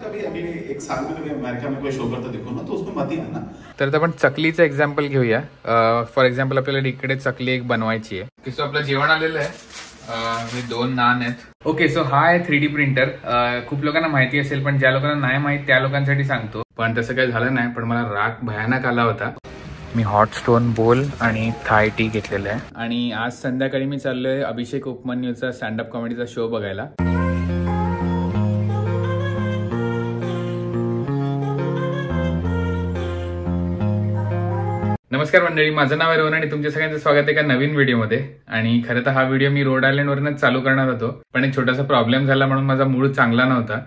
कभी अगले 1 साल में कभी अमेरिका में कोई शो करता देखो ना तो उसमें मत ही आना। तर आपण चकलीचं एक्झाम्पल घेऊया. फॉर एक्झाम्पल आपल्याला इकडे चकली एक बनवायची आहे. सो आपलं जेवण आलेलं आहे. हे 2 नान आहेत. ओके, सो हा आहे 3D प्रिंटर. खूप लोकांना माहिती असेल, पण ज्या लोकांना नाही माहित त्या लोकांसाठी सांगतो. पण तसं काही झालं नाही, पण मला राग भयानक आला होता. मी हॉट स्टोन बोल आणि थाय टी घेतलेलं आहे. आणि आज संध्याकाळी मी चाललोय अभिषेक उपमन्यूचा स्टँडअप कॉमेडीचा शो बघायला. नमस्कार मंडळी, माझं नाव आहे रोहन आणि तुमच्या सगळ्यांचं स्वागत आहे एका नवीन व्हिडिओमध्ये. आणि खरं तर हा व्हिडिओ मी रोड आयलंड वरूनच चालू करणार होतो, पण एक छोटासा प्रॉब्लेम झाला म्हणून माझा मूड चांगला नव्हता.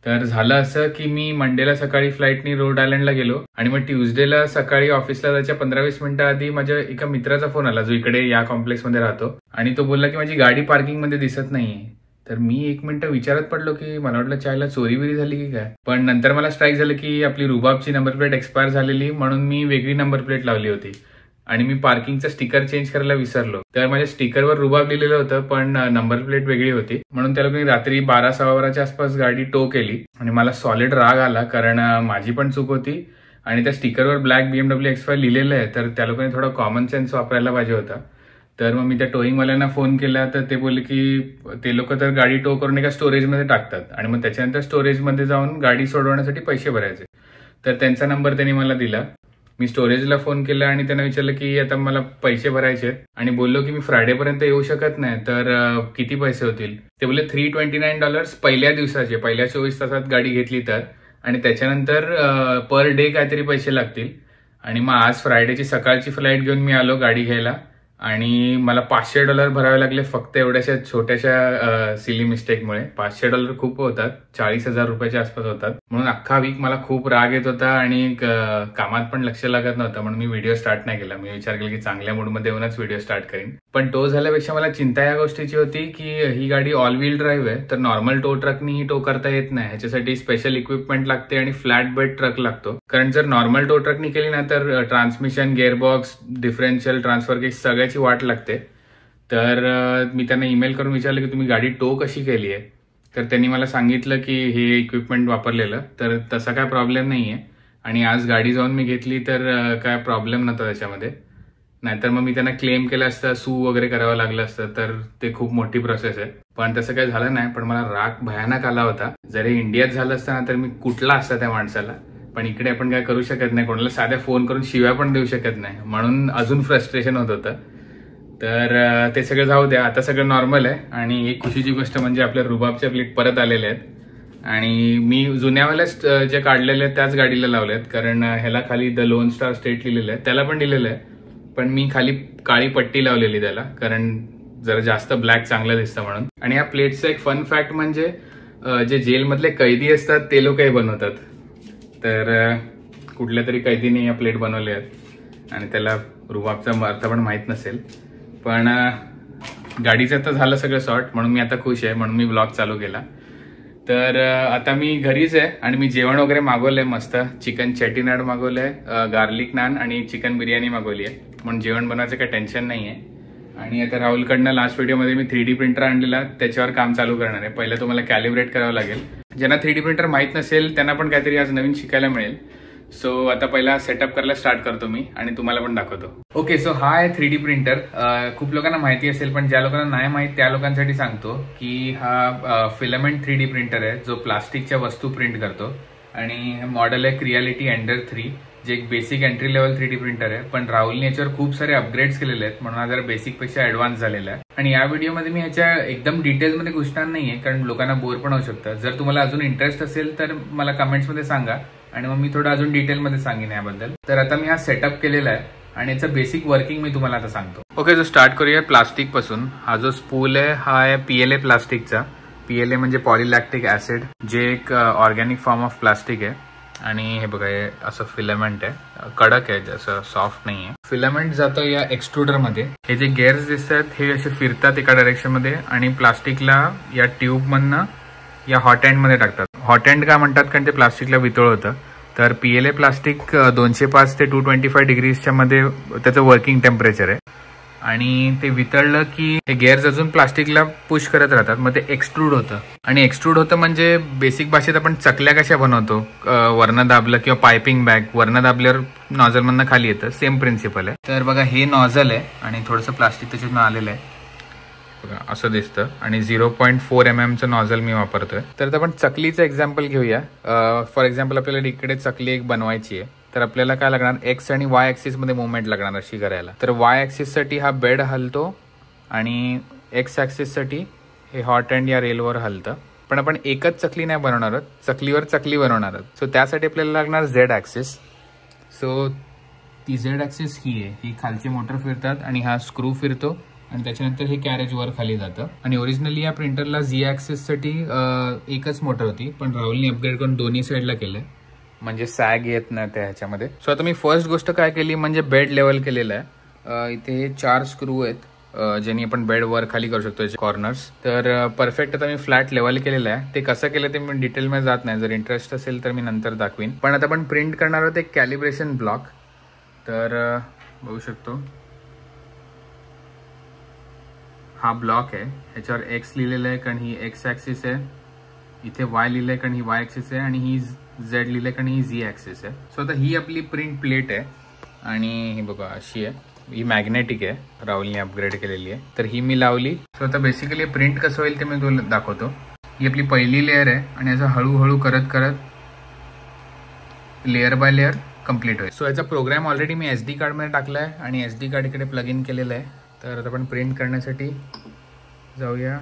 तर झालं असं की मी मंडेला सकाळी फ्लाईटनी रोड आयलंडला गेलो आणि मग ट्यूजडेला सकाळी ऑफिसला जायच्या 15-20 मिनिटं आधी माझ्या एका मित्राचा फोन आला जो इकडे या कॉम्प्लेक्समध्ये राहतो. आणि तो बोलला की माझी गाडी पार्किंगमध्ये दिसत नाहीये. तर मी 1 मिनिट विचारत पडलो की मला वाटलं चायला चोरी बिरी झाली की काय. पण नंतर मला स्ट्राईक झालं की आपली रुबाबची नंबर प्लेट एक्सपायर झालेली, म्हणून मी वेगळी नंबर प्लेट लावली होती आणि मी पार्किंगचा स्टिकर चेंज करायला विसरलो. तर माझ्या स्टिकरवर रुबाब लिहिलेलं होतं, पण नंबर प्लेट वेगळी होती. म्हणून त्या लोकांनी रात्री 12-12 आसपास गाडी टो केली आणि मला सॉलिड राग आला, कारण माझी पण चूक होती आणि त्या स्टिकरवर ब्लॅक BMW X5 लिहिलेलं आहे. तर त्या लोकांनी थोडा कॉमन सेन्स वापरायला पाहिजे होता. तर मग मी त्या टोईंगवाल्यांना फोन केला, तर ते बोलले की ते लोक तर गाडी टो करून एका स्टोरेजमध्ये टाकतात आणि मग त्याच्यानंतर स्टोरेजमध्ये जाऊन गाडी सोडवण्यासाठी पैसे भरायचे. तर त्यांचा नंबर त्यांनी मला दिला. मी स्टोरेजला फोन केला आणि त्यांना विचारलं की आता मला पैसे भरायचे आणि बोललो की मी फ्रायडेपर्यंत येऊ शकत नाही, तर किती पैसे होतील. ते बोलले $329 पहिल्या दिवसाचे, पहिल्या 24 तासात गाडी घेतली तर, आणि त्याच्यानंतर पर डे काहीतरी पैसे लागतील. आणि मग आज फ्रायडेची सकाळची फ्लाईट घेऊन मी आलो गाडी घ्यायला आणि मला $500 भरावे लागले फक्त एवढ्याशा छोट्याशा सिली मिस्टेकमुळे. $500 खूप होतात, 40,000 रुपयाच्या आसपास होतात. म्हणून अख्खा वीक मला खूप राग येत होता आणि कामात पण लक्ष लागत नव्हतं, म्हणून मी व्हिडिओ स्टार्ट नाही केला. मी विचार केला की चांगल्या मूडमध्ये येऊनच व्हिडिओ स्टार्ट करीन. पण टो झाल्यापेक्षा मला चिंता या गोष्टीची होती की ही गाडी ऑल व्हील ड्राईव्ह आहे, तर नॉर्मल टो ट्रकनी ही टो करता येत नाही. ह्याच्यासाठी स्पेशल इक्विपमेंट लागते आणि फ्लॅट बेड ट्रक लागतो. कारण जर नॉर्मल टो ट्रकनी केली ना तर ट्रान्समिशन, गिअरबॉक्स, डिफरन्शियल, ट्रान्सफर केस सगळ्याची वाट लागते. तर मी त्यांना ईमेल करून विचारलं की तुम्ही गाडी टो कशी केली आहे. तर त्यांनी मला सांगितलं की हे इक्विपमेंट वापरलेलं, तर तसा काय प्रॉब्लेम नाहीये. आणि आज गाडी जाऊन मी घेतली तर काय प्रॉब्लेम नव्हता त्याच्यामध्ये. नाहीतर मग मी त्यांना क्लेम केलं असतं, सू वगैरे करावं लागलं असतं, तर ते खूप मोठी प्रोसेस आहे. पण तसं काही झालं नाही. पण मला राग भयानक आला होता. जरी इंडियात झालं असतं ना तर मी कुठला असता त्या माणसाला. पण इकडे आपण काय करू शकत नाही, कोणाला साध्या फोन करून शिव्या पण देऊ शकत नाही, म्हणून अजून फ्रस्ट्रेशन होत होतं. तर ते सगळं जाऊ द्या, आता सगळं नॉर्मल आहे. आणि एक खुशीची गोष्ट म्हणजे आपल्या रुबाबच्या प्लेट परत आलेल्या आहेत आणि मी जुन्यावाल्याच जे काढलेले आहेत त्याच गाडीला लावल्यात. कारण ह्याला खाली द लोन स्टार स्टेट लिहिलेलं आहे, त्याला पण लिहिलेलं आहे, पण मी खाली काळी पट्टी लावलेली त्याला, कारण जरा जास्त ब्लॅक चांगलं दिसतं म्हणून. आणि या प्लेटचं एक फन फॅक्ट म्हणजे जे जेलमधले कैदी असतात ते लोक हे बनवतात. तर कुठल्या तरी कैदीने या प्लेट बनवल्या आहेत आणि त्याला रुबाबचा अर्थ पण माहीत नसेल. पण गाडीचं तर झालं सगळं सॉर्ट, म्हणून मी आता खुश आहे, म्हणून मी ब्लॉग चालू केला. तर आता मी घरीच आहे आणि मी जेवण वगैरे मागवलंय. मस्त चिकन चेटीनाड मागवलंय, गार्लिक नान आणि चिकन बिर्याणी मागवली आहे, म्हणून जेवण बनवायचं काही टेन्शन नाही आहे. आणि आता राहुलकडनं लास्ट व्हिडिओमध्ये मी 3D प्रिंटर आणलेला, त्याच्यावर काम चालू करणार आहे. पहिलं तुम्हाला कॅलिब्रेट करावं लागेल. ज्यांना 3D प्रिंटर माहीत नसेल त्यांना पण काहीतरी आज नवीन शिकायला मिळेल. सो आता पहिला सेटअप करायला स्टार्ट करतो मी आणि तुम्हाला पण दाखवतो. ओके, सो हा आहे 3D प्रिंटर. खूप लोकांना माहिती असेल, पण ज्या लोकांना नाही माहित त्या लोकांसाठी सांगतो की हा फिलामेंट 3D प्रिंटर आहे जो प्लास्टिकच्या वस्तू प्रिंट करतो. आणि हे मॉडेल आहे क्रियालिटी एंडर 3, जे एक basic entry level 3D printer आहे. पण राहुलने याच्यावर खूप सारे अपग्रेड्स केलेले आहेत, म्हणून हा जरा बेसिक पेक्षा ऍडव्हान्स झालेला आहे. आणि या व्हिडिओमध्ये मी ह्याच्या एकदम डिटेल्समध्ये घुसणार नाहीये, कारण लोकांना बोर पण होऊ शकतं. जर तुम्हाला अजून इंटरेस्ट असेल तर मला कमेंट्समध्ये सांगा आणि मग मी थोडं अजून डिटेलमध्ये सांगेन याबद्दल. तर आता मी हा सेटअप केलेला आहे आणि याचं बेसिक वर्किंग मी तुम्हाला आता सांगतो. ओके, जो स्टार्ट करूया प्लास्टिक पासून. हा जो स्पूल आहे हा आहे PLA प्लास्टिकचा. PLA म्हणजे पॉलिलॅक्टिक ऍसिड, जे एक ऑर्गॅनिक फॉर्म ऑफ प्लास्टिक आहे. आणि हे बघा, हे असं फिलामेंट आहे, कडक आहे, असं सॉफ्ट नाही आहे. फिलामेंट जातं या एक्सट्रुडर मध्ये. हे जे गेअर्स दिसतात हे असे फिरतात एका डायरेक्शन मध्ये आणि प्लास्टिकला या ट्यूब मधनं या हॉट एंड मध्ये टाकतात. हॉट एंड का म्हणतात, कारण ते प्लास्टिकला वितळ होतं. तर PLA प्लास्टिक 205 ते 225 डिग्रीजच्या मध्ये त्याचं वर्किंग टेम्परेचर आहे. आणि ते वितळलं की हे गेअर्स अजून प्लास्टिकला पुश करत राहतात, मग ते एक्सट्रूड होतं. आणि एक्सट्रूड होतं म्हणजे बेसिक भाषेत आपण चकल्या कशा बनवतो, वरनं दाबलं किंवा पायपिंग बॅग वरनं दाबल्यावर नॉझल मधनं खाली येतं, सेम प्रिन्सिपल आहे. तर बघा हे नॉझल आहे आणि थोडंसं प्लास्टिक त्याच्यातून आलेलं आहे बघा, असं दिसतं. आणि 0.4 mm नॉझल मी वापरतोय. तर आपण चकलीचं एक्झाम्पल घेऊया. फॉर एक्झाम्पल आपल्याला इकडे चकली एक बनवायची आहे, तर आपल्याला काय लागणार, एक्स आणि वाय ऍक्सिस मध्ये मुवमेंट लागणार अशी करायला. तर वाय ऍक्सिस साठी हा बेड हलतो आणि एक्स ऍक्सिस साठी हे हॉट एंड या रेलवर हलतं. पण आपण एकच चकली नाही बनवणार आहोत, चकलीवर चकली बनवणार आहोत. सो त्यासाठी आपल्याला लागणार झेड ऍक्सिस. सो ती झेड ऍक्सिस ही आहे, ही खालची मोटर फिरतात आणि हा स्क्रू फिरतो आणि त्याच्यानंतर हे कॅरेज वर खाली जातं. आणि ओरिजिनली या प्रिंटरला झी ऍक्सिस साठी एकच मोटर होती, पण राहुलने अपग्रेड करून दोन्ही साईडला केलंय म्हणजे सॅग येत नाही त्या ह्याच्यामध्ये. सो आता मी फर्स्ट गोष्ट काय केली म्हणजे बेड लेवल केलेलं आहे. इथे हे 4 स्क्रू आहेत ज्यांनी आपण बेड वर खाली करू शकतो कॉर्नर्स. तर परफेक्ट आता मी फ्लॅट लेवल केलेलं आहे. ते कसं केलं ते मी डिटेलमध्ये जात नाही, जर इंटरेस्ट असेल तर मी नंतर दाखवीन. पण आता आपण प्रिंट करणार आहोत एक कॅलिब्रेशन ब्लॉक. तर बघू शकतो हा ब्लॉक आहे, ह्याच्यावर एक्स लिहिलेलं आहे कारण ही एक्स ऍक्सिस आहे, इथे वाय लिहिलंय कारण ही वाय ऍक्सिस आहे आणि ही झेड लिहिलंय कारण ही झी ऍक्सिस आहे. सो आता ही आपली प्रिंट प्लेट आहे आणि ही बघा अशी आहे, ही मॅग्नेटिक आहे, राहुलने अपग्रेड केलेली आहे. तर ही मी लावली. सो आता बेसिकली प्रिंट कसं होईल ते मी तुला दाखवतो. ही आपली पहिली लेअर आहे आणि असं हळूहळू करत करत लेअर बाय लेअर कम्प्लीट होईल. सो याचा प्रोग्राम ऑलरेडी मी SD कार्डमध्ये टाकलाय आणि SD कार्ड इकडे प्लग इन केलेलं आहे. तर आता आपण प्रिंट करण्यासाठी जाऊया,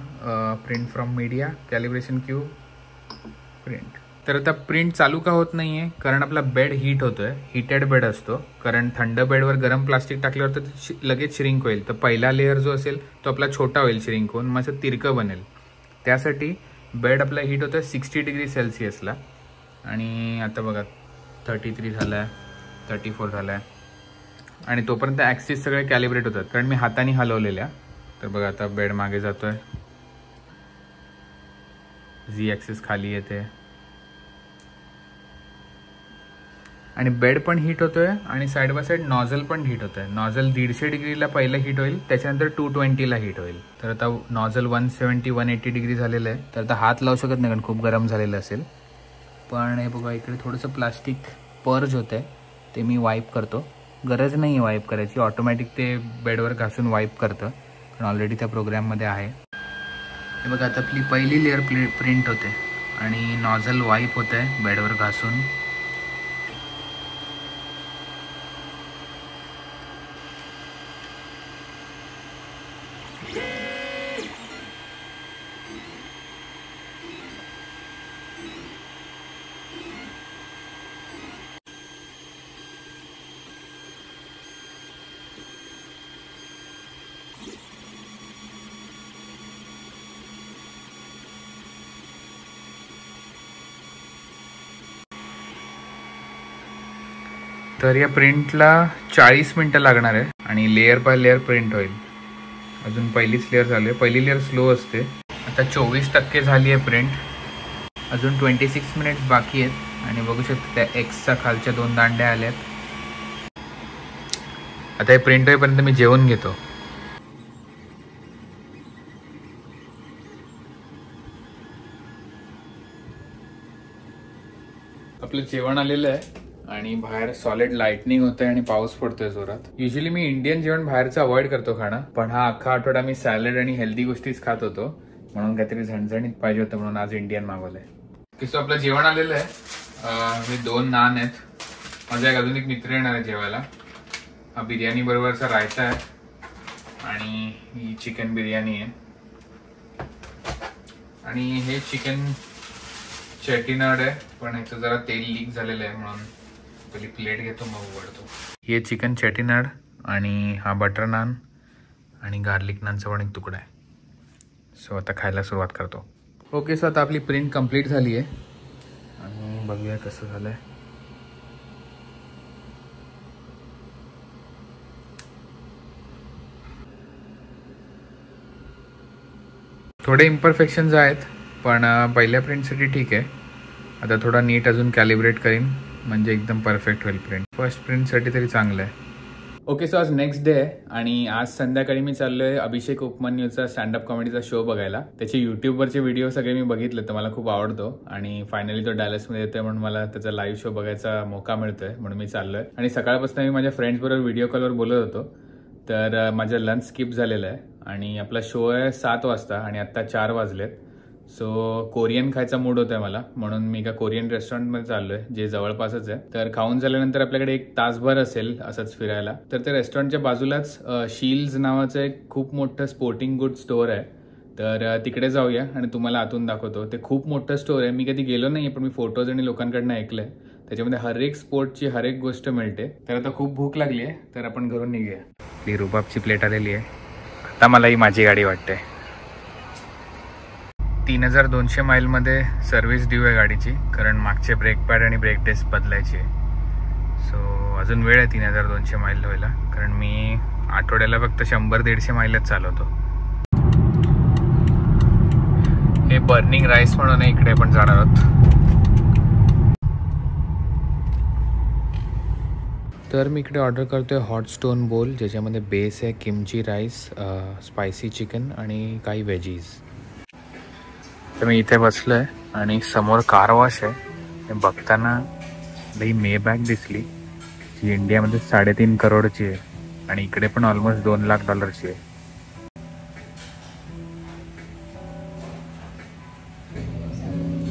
print from media, calibration cube, print. तर आता प्रिंट चालू का होत नाहीये, कारण आपला बेड हीट होतोय, हिटेड बेड असतो. कारण थंड बेडवर गरम प्लास्टिक टाकल्यावर तर लगेच श्रिंक होईल. तर पहिला लेअर जो असेल तो आपला छोटा होईल श्रिंक होऊन, मग असं तिरकं बनेल. त्यासाठी बेड आपला हीट होतोय 60 डिग्री सेल्सिअसला. आणि आता बघा 33 झालाय, 34 झालाय आणि तोपर्यंत ऍक्सिस सगळे कॅलिब्रेट होतात कारण मी हाताने हलवलेल्या. तर बघा आता बेड मागे जातोय, झी ऍक्सिस खाली येते आणि बेड पण हीट होतोय आणि साइड बाय साइड नॉझल पण हीट होतोय. नॉझल 150 डिग्रीला पहिलं हीट होईल, त्याच्यानंतर 220ला हीट होईल. तर आता नॉझल 170-180 डिग्री झालेलं आहे. तर आता हात लावू शकत नाही कारण खूप गरम झालेलं असेल. पण हे बघा इकडे थोडंसं प्लास्टिक पर्ज होतंय, ते मी वाईप करतो. गरज नाही वाईप करायची, ऑटोमॅटिक ते बेडवर घासून वाईप करतं कारण ऑलरेडी त्या प्रोग्राममध्ये आहे. हे बघा आता आपली पहिली लेअर प्रिंट होते आणि नॉझल वाईप होत आहे बेडवर घासून. तर या प्रिंटला 40 मिनिटं लागणार आहे आणि लेअर बाय लेअर प्रिंट होईल. अजून पहिलीच लेअर झाली आहे, पहिली लेअर स्लो असते. आता 24% झाली आहे प्रिंट, अजून 26 मिनिट्स बाकी आहेत आणि बघू शकता त्या एक्सच्या खालच्या 2 दांड्या आल्यात. आता हे प्रिंट होईपर्यंत मी जेवण घेतो. आपलं जेवण आलेलं आहे आणि बाहेर सॉलिड लाइटनिंग होतंय आणि पाऊस पडतोय जोरात. युजली मी इंडियन जेवण बाहेरचं अवॉइड करतो खाणं, पण हा अख्खा आठवडा मी सॅलड आणि हेल्दी गोष्टीच खात होतो म्हणून काहीतरी झणझणीत पाहिजे होतं म्हणून आज इंडियन मागवलंय. सो आपलं जेवण आलेलं आहे. हे 2 नान आहेत. माझा अजून एक मित्र येणार आहे जेवायला. हा बिर्याणी बरोबरचा रायता आहे आणि ही चिकन बिर्याणी आहे आणि हे चिकन चेटीनाड आहे, पण ह्याचं जरा तेल लीक झालेलं आहे म्हणून पहिली प्लेट घेतो मग उघडतो. हे चिकन चेटीनाड आणि हा बटर नान आणि गार्लिक नानचा पण एक तुकडा आहे. सो आता खायला सुरुवात करतो. ओके, सो आता आपली प्रिंट कंप्लीट झाली आहे आणि बघूया कसं झालंय. थोडे इम्परफेक्शन्स आहेत पण पहिल्या प्रिंटसाठी ठीक आहे. आता थोडा नीट अजून कॅलिब्रेट करीन म्हणजे एकदम परफेक्ट होईल प्रिंट. फर्स्ट प्रिंटसाठी तरी चांगलं आहे. ओके, सो आज नेक्स्ट डे आहे आणि आज संध्याकाळी मी चाललोय अभिषेक उपमन्यूचा स्टँडअप कॉमेडीचा शो बघायला. त्याचे युट्यूबवरचे व्हिडिओ सगळे मी बघितले, तर मला खूप आवडतो आणि फायनली तो डॅलसमध्ये येतोय म्हणून मला त्याचा लाईव्ह शो बघायचा मौका मिळतोय म्हणून मी चाललोय. आणि सकाळपासून मी माझ्या फ्रेंड्स बरोबर व्हिडिओ कॉलवर बोलत होतो, तर माझं लंच स्किप झालेलं आहे आणि आपला शो आहे 7 वाजता आणि आत्ता 4 वाजलेत. सो कोरियन खायचा मूड होतोय मला, म्हणून मी एका कोरियन रेस्टॉरंटमध्ये चाललोय जे जवळपासच आहे. तर खाऊन झाल्यानंतर आपल्याकडे 1 तासभर असेल असंच फिरायला. तर त्या रेस्टॉरंटच्या बाजूलाच शील्स नावाचं एक खूप मोठं स्पोर्टिंग गुड स्टोअर आहे, तर तिकडे जाऊया आणि तुम्हाला आतून दाखवतो. ते खूप मोठं स्टोअर आहे, मी कधी गेलो नाहीये पण मी फोटोज आणि लोकांकडनं ऐकलंय. त्याच्यामध्ये हर एक स्पोर्टची हर एक गोष्ट मिळते. तर आता खूप भूक लागली आहे, तर आपण घरून निघूया. ही रुबाबची प्लेट आलेली आहे. आता मला ही माझी गाडी वाटते. 3200 माईलमध्ये सर्व्हिस ड्यू आहे गाडीची, कारण मागचे ब्रेक पॅड आणि ब्रेक डिस्क बदलायची आहे. सो अजून वेळ आहे 3200 माईल व्हायला, कारण मी आठवड्याला फक्त 100-150 माईलच चालवतो. हे बर्निंग राईस म्हणून इकडे पण जाणार आहोत. तर मी इकडे ऑर्डर करतोय हॉट स्टोन बोल, ज्याच्यामध्ये बेस आहे किमची राईस, स्पायसी चिकन आणि काही वेजीज. तर मी इथे बसलोय आणि समोर कार वॉश आहे. हे बघताना ही मे बॅग दिसली जी इंडियामध्ये 3.5 करोडची आहे आणि इकडे पण ऑलमोस्ट $2 लाख आहे.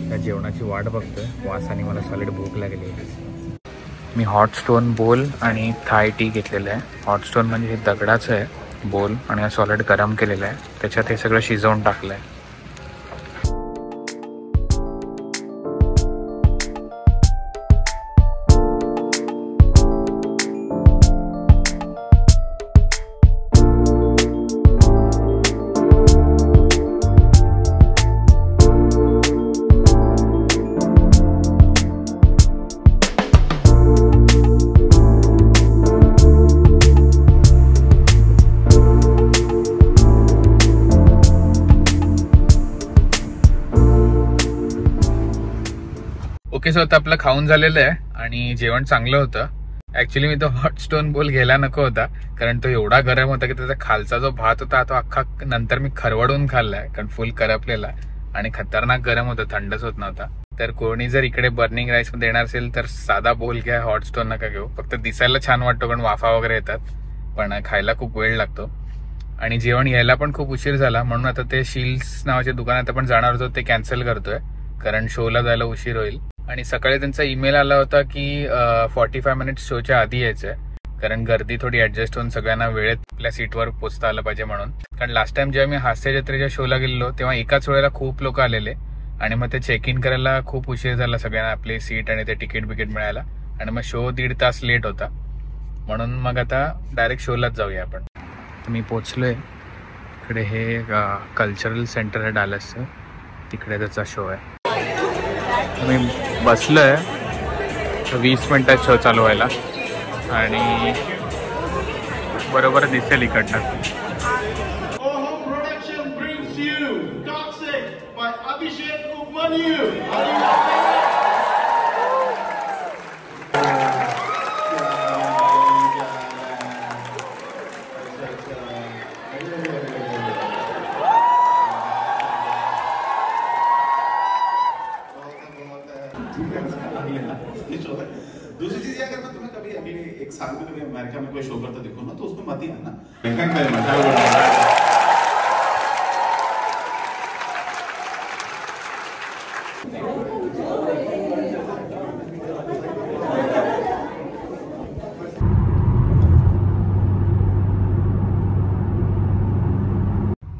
त्या जेवणाची वाट बघतोय, वासाने मला सॉलिड भूक लागली. मी हॉट स्टोन बोल आणि थाय टी घेतलेलं आहे. हॉट स्टोन म्हणजे हे दगडाचं आहे बोल आणि हा सॉलिड गरम केलेला आहे, त्याच्यात हे सगळं शिजवून टाकलं आहे. ओके, सो आता आपलं खाऊन झालेलं आहे आणि जेवण चांगलं होतं. ऍक्च्युली मी तो हॉट स्टोन बोल घ्यायला नको होता, कारण तो एवढा गरम होता की त्याचा खालचा जो भात होता तो अख्खा नंतर मी खरवडून खाल्लाय, कारण फुल करपलेला आणि खतरनाक गरम होता, थंडच होत नव्हता. तर कोणी जर इकडे बर्निंग राईस मध्ये येणार असेल तर साधा बोल घ्या, हॉट स्टोन नका घेऊ. फक्त दिसायला छान वाटतो कारण वाफा वगैरे येतात, पण खायला खूप वेळ लागतो. आणि जेवण यायला पण खूप उशीर झाला, म्हणून आता ते शील्स नावाच्या दुकानात आपण जाणार होतो ते कॅन्सल करतोय, कारण शोला जायला उशीर होईल. आणि सकाळी त्यांचा ईमेल आला होता की 45 मिनिट्स शोच्या आधी यायचंय, कारण गर्दी थोडी ऍडजस्ट होऊन सगळ्यांना वेळेत आपल्या सीटवर पोहोचता आलं पाहिजे म्हणून. कारण लास्ट टाइम जेव्हा मी हास्य जत्रेच्या शोला गेलेलो तेव्हा एकाच वेळेला खूप लोक आलेले आणि मग ते चेक इन करायला खूप उशीर झाला सगळ्यांना आपली सीट आणि ते तिकीट मिळायला, आणि मग शो 1.5 तास लेट होता. म्हणून मग आता डायरेक्ट शोलाच जाऊया आपण. तर मी पोचलोय इकडे, हे कल्चरल सेंटर आहे डॅलसचं, तिकडे त्याचा शो आहे. मी बसलोय 20 मिनिटात शो चालू व्हायला आणि बरोबर दिसेल इकडनं. दूसरी चीज ये, अगर मैं तुम्हें कभी अगले 1 साल में कभी अमेरिका में कोई शो करता दिखूं ना तो उसमें मत ही आना.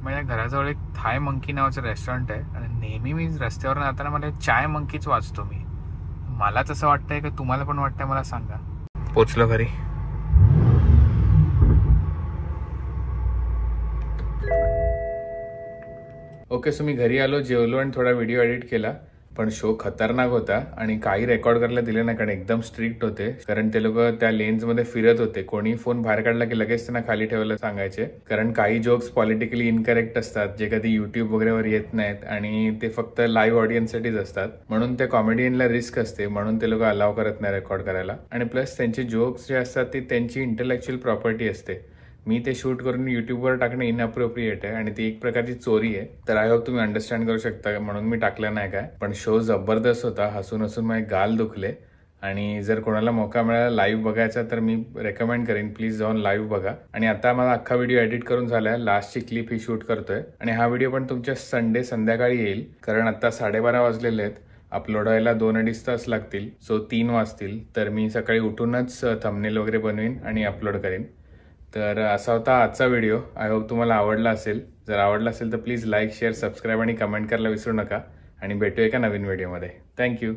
माझ्या घराजवळ एक थाय मंकी नावाचं रेस्टॉरंट आहे आणि नेहमी मी रस्त्यावर जाताना मला चाय मंकीच वाचतो मी. मलाच असं वाटतंय का तुम्हाला पण वाटतंय मला सांगा. पोचलो घरी. ओके, सो मी घरी आलो, जेवलो आणि थोडा व्हिडिओ एडिट केला. पण शो खतरनाक होता आणि काही रेकॉर्ड करायला दिले नाही कारण एकदम स्ट्रिक्ट होते. कारण ते लोक त्या लेन्स मध्ये फिरत होते. कोणी फोन बाहेर काढला की लगेच त्यांना खाली ठेवायला सांगायचे. कारण काही जोक्स पॉलिटिकली इनकरेक्ट असतात जे कधी युट्यूब वगैरेवर येत नाहीत आणि ते फक्त लाईव्ह ऑडियन्स साठीच असतात. म्हणून त्या कॉमेडियनला रिस्क असते, म्हणून ते लोक अलाव करत नाही रेकॉर्ड करायला. आणि प्लस त्यांचे जोक्स जे असतात ती त्यांची इंटेलेक्च्युअल प्रॉपर्टी असते. मी ते शूट करून युट्यूबवर टाकणे इनअप्रोप्रिएट आहे आणि ती एक प्रकारची चोरी आहे. तर आय होप तुम्ही अंडरस्टँड करू शकता म्हणून मी टाकलं नाही काय. पण शो जबरदस्त होता. हसून हसून माझे गाल दुखले. आणि जर कोणाला मौका मिळाला लाईव्ह बघायचा तर मी रेकमेंड करेन प्लीज जाऊन लाईव्ह बघा. आणि आता माझा अख्खा व्हिडिओ एडिट करून झालाय. लास्टची क्लिप ही शूट करतोय आणि हा व्हिडिओ पण तुमच्या संडे संध्याकाळी येईल. कारण आता 12:30 वाजलेले आहेत. अपलोड व्हायला 2-2.5 तास लागतील. सो 3 वाजतील. तर मी सकाळी उठूनच थंबनेल वगैरे बनवीन आणि अपलोड करेन. तर असा होता आजचा व्हिडिओ. आय होप तुम्हाला आवडला असेल. जर आवडला असेल तर प्लीज लाईक शेअर सबस्क्राईब आणि कमेंट करायला विसरू नका. आणि भेटूया एका नवीन व्हिडिओमध्ये. थँक्यू.